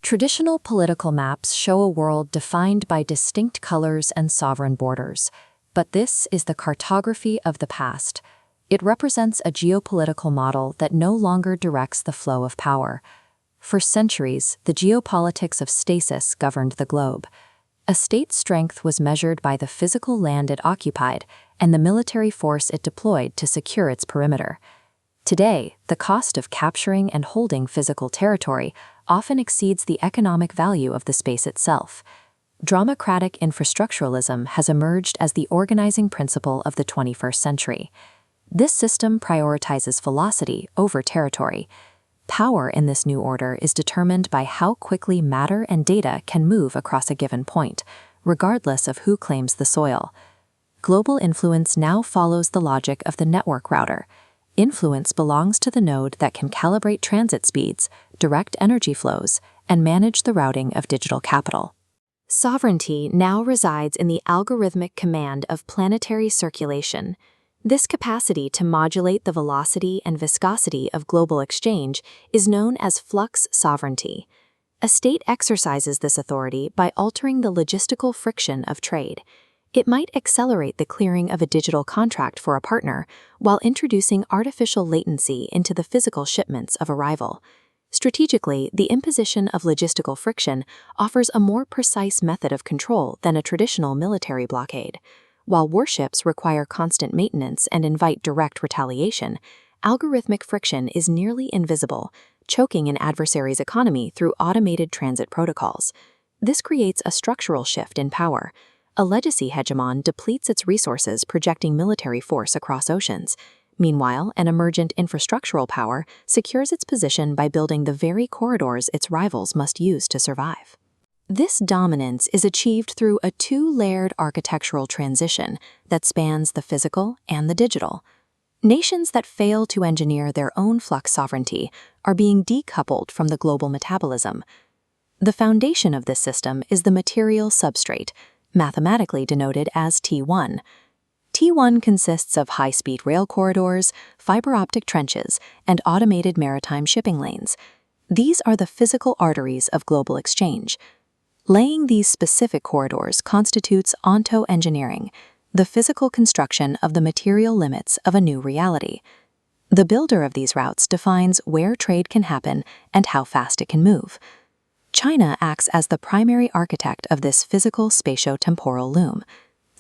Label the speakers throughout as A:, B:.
A: Traditional political maps show a world defined by distinct colors and sovereign borders. But this is the cartography of the past. It represents a geopolitical model that no longer directs the flow of power. For centuries, the geopolitics of stasis governed the globe. A state's strength was measured by the physical land it occupied and the military force it deployed to secure its perimeter. Today, the cost of capturing and holding physical territory often exceeds the economic value of the space itself. Democratic infrastructuralism has emerged as the organizing principle of the 21st century. This system prioritizes velocity over territory. Power in this new order is determined by how quickly matter and data can move across a given point, regardless of who claims the soil. Global influence now follows the logic of the network router. Influence belongs to the node that can calibrate transit speeds, direct energy flows, and manage the routing of digital capital. Sovereignty now resides in the algorithmic command of planetary circulation. This capacity to modulate the velocity and viscosity of global exchange is known as flux sovereignty. A state exercises this authority by altering the logistical friction of trade. It might accelerate the clearing of a digital contract for a partner while introducing artificial latency into the physical shipments of a rival. Strategically, the imposition of logistical friction offers a more precise method of control than a traditional military blockade. While warships require constant maintenance and invite direct retaliation, algorithmic friction is nearly invisible, choking an adversary's economy through automated transit protocols. This creates a structural shift in power. A legacy hegemon depletes its resources, projecting military force across oceans. Meanwhile, an emergent infrastructural power secures its position by building the very corridors its rivals must use to survive. This dominance is achieved through a two-layered architectural transition that spans the physical and the digital. Nations that fail to engineer their own flux sovereignty are being decoupled from the global metabolism. The foundation of this system is the material substrate, mathematically denoted as T1. T1 consists of high-speed rail corridors, fiber optic trenches, and automated maritime shipping lanes. These are the physical arteries of global exchange. Laying these specific corridors constitutes onto-engineering, the physical construction of the material limits of a new reality. The builder of these routes defines where trade can happen and how fast it can move. China acts as the primary architect of this physical spatio-temporal loom.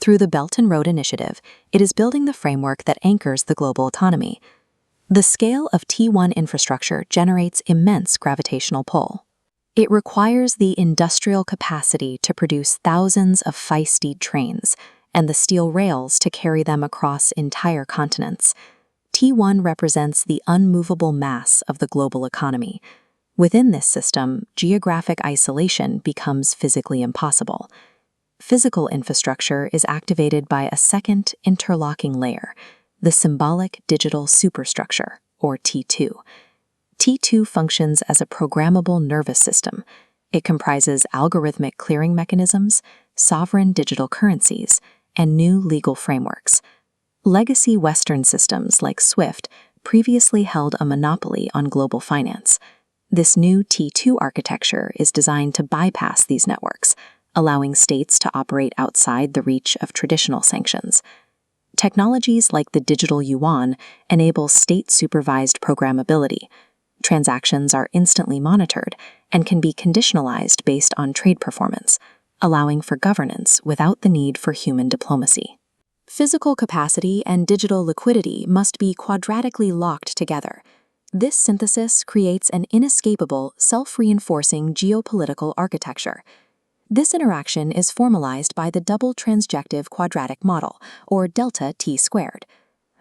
A: Through the Belt and Road Initiative, it is building the framework that anchors the global economy. The scale of T1 infrastructure generates immense gravitational pull. It requires the industrial capacity to produce thousands of feisty trains and the steel rails to carry them across entire continents. T1 represents the unmovable mass of the global economy. Within this system, geographic isolation becomes physically impossible. Physical infrastructure is activated by a second interlocking layer, the symbolic digital superstructure, or T2. T2 functions as a programmable nervous system. It comprises algorithmic clearing mechanisms, sovereign digital currencies, and new legal frameworks. Legacy Western systems like SWIFT previously held a monopoly on global finance. This new T2 architecture is designed to bypass these networks, allowing states to operate outside the reach of traditional sanctions. Technologies like the digital yuan enable state-supervised programmability. Transactions are instantly monitored and can be conditionalized based on trade performance, allowing for governance without the need for human diplomacy. Physical capacity and digital liquidity must be quadratically locked together. This synthesis creates an inescapable, self-reinforcing geopolitical architecture. This interaction is formalized by the double transjective quadratic model, or delta T squared.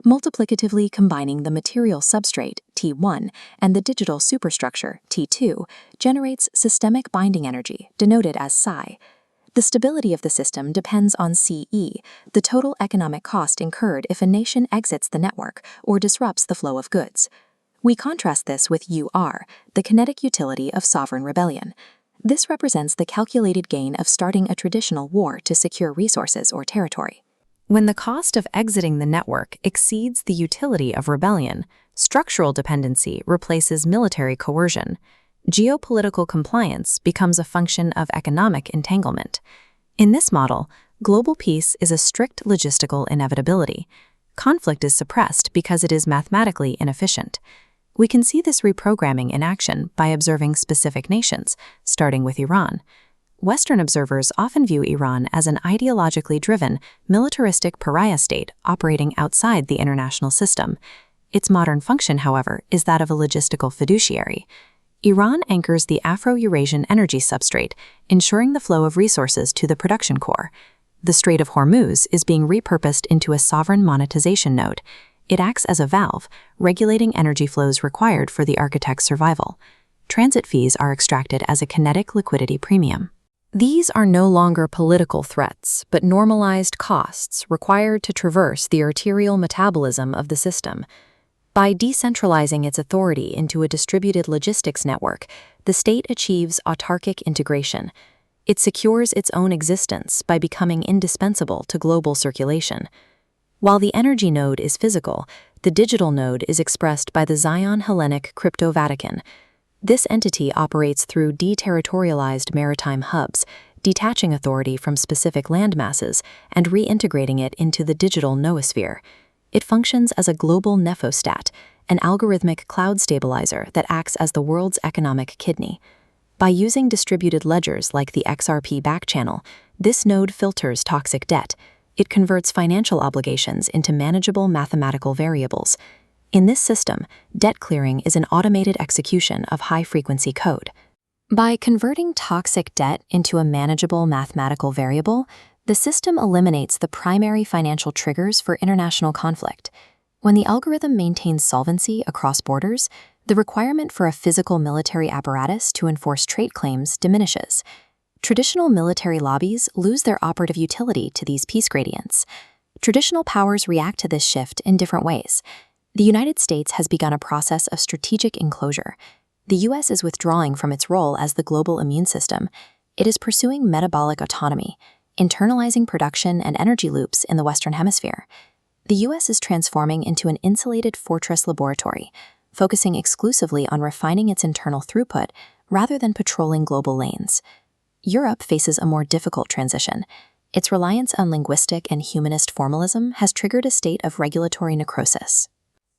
A: Multiplicatively combining the material substrate, T1, and the digital superstructure, T2, generates systemic binding energy, denoted as psi. The stability of the system depends on CE, the total economic cost incurred if a nation exits the network or disrupts the flow of goods. We contrast this with UR, the kinetic utility of sovereign rebellion. This represents the calculated gain of starting a traditional war to secure resources or territory. When the cost of exiting the network exceeds the utility of rebellion, structural dependency replaces military coercion. Geopolitical compliance becomes a function of economic entanglement. In this model, global peace is a strict logistical inevitability. Conflict is suppressed because it is mathematically inefficient. We can see this reprogramming in action by observing specific nations, starting with Iran. Western observers often view Iran as an ideologically driven, militaristic pariah state operating outside the international system. Its modern function, however, is that of a logistical fiduciary. Iran anchors the Afro-Eurasian energy substrate, ensuring the flow of resources to the production core. The Strait of Hormuz is being repurposed into a sovereign monetization node. It acts as a valve, regulating energy flows required for the architect's survival. Transit fees are extracted as a kinetic liquidity premium. These are no longer political threats, but normalized costs required to traverse the arterial metabolism of the system. By decentralizing its authority into a distributed logistics network, the state achieves autarkic integration. It secures its own existence by becoming indispensable to global circulation. While the energy node is physical, the digital node is expressed by the Zion Hellenic Crypto Vatican. This entity operates through deterritorialized maritime hubs, detaching authority from specific landmasses and reintegrating it into the digital noosphere. It functions as a global nephostat, an algorithmic cloud stabilizer that acts as the world's economic kidney. By using distributed ledgers like the XRP backchannel, this node filters toxic debt. It converts financial obligations into manageable mathematical variables. In this system, debt clearing is an automated execution of high-frequency code. By converting toxic debt into a manageable mathematical variable, the system eliminates the primary financial triggers for international conflict. When the algorithm maintains solvency across borders, the requirement for a physical military apparatus to enforce trade claims diminishes. Traditional military lobbies lose their operative utility to these peace gradients. Traditional powers react to this shift in different ways. The United States has begun a process of strategic enclosure. The U.S. is withdrawing from its role as the global immune system. It is pursuing metabolic autonomy, internalizing production and energy loops in the Western Hemisphere. The U.S. is transforming into an insulated fortress laboratory, focusing exclusively on refining its internal throughput rather than patrolling global lanes. Europe faces a more difficult transition. Its reliance on linguistic and humanist formalism has triggered a state of regulatory necrosis.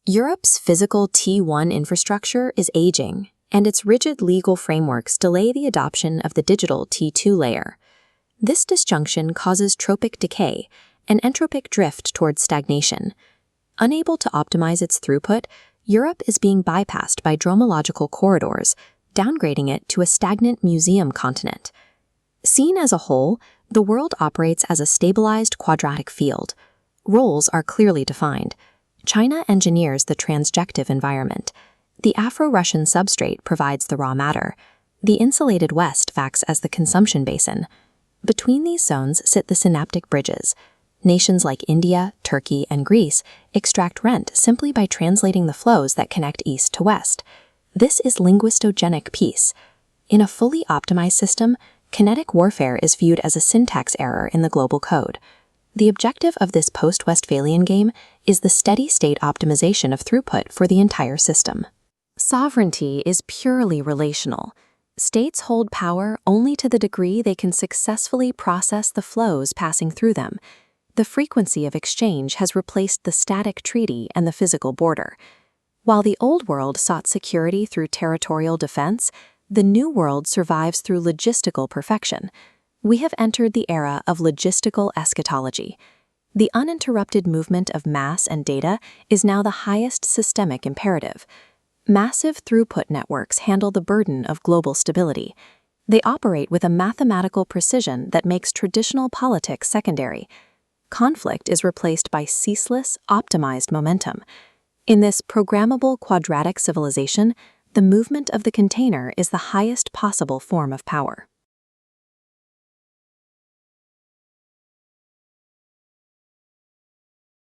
A: Europe's physical T1 infrastructure is aging, and its rigid legal frameworks delay the adoption of the digital T2 layer. This disjunction causes tropic decay, an entropic drift towards stagnation. Unable to optimize its throughput, Europe is being bypassed by dromological corridors, downgrading it to a stagnant museum continent. Seen as a whole, the world operates as a stabilized quadratic field. Roles are clearly defined. China engineers the transjective environment. The Afro-Russian substrate provides the raw matter. The insulated West acts as the consumption basin. Between these zones sit the synaptic bridges. Nations like India, Turkey, and Greece extract rent simply by translating the flows that connect east to west. This is linguistogenic peace. In a fully optimized system, kinetic warfare is viewed as a syntax error in the global code. The objective of this post-Westphalian game is the steady-state optimization of throughput for the entire system. Sovereignty is purely relational. States hold power only to the degree they can successfully process the flows passing through them. The frequency of exchange has replaced the static treaty and the physical border. While the old world sought security through territorial defense, the new world survives through logistical perfection. We have entered the era of logistical eschatology. The uninterrupted movement of mass and data is now the highest systemic imperative. Massive throughput networks handle the burden of global stability. They operate with a mathematical precision that makes traditional politics secondary. Conflict is replaced by ceaseless, optimized momentum. In this programmable quadratic civilization, the movement of the container is the highest possible form of power.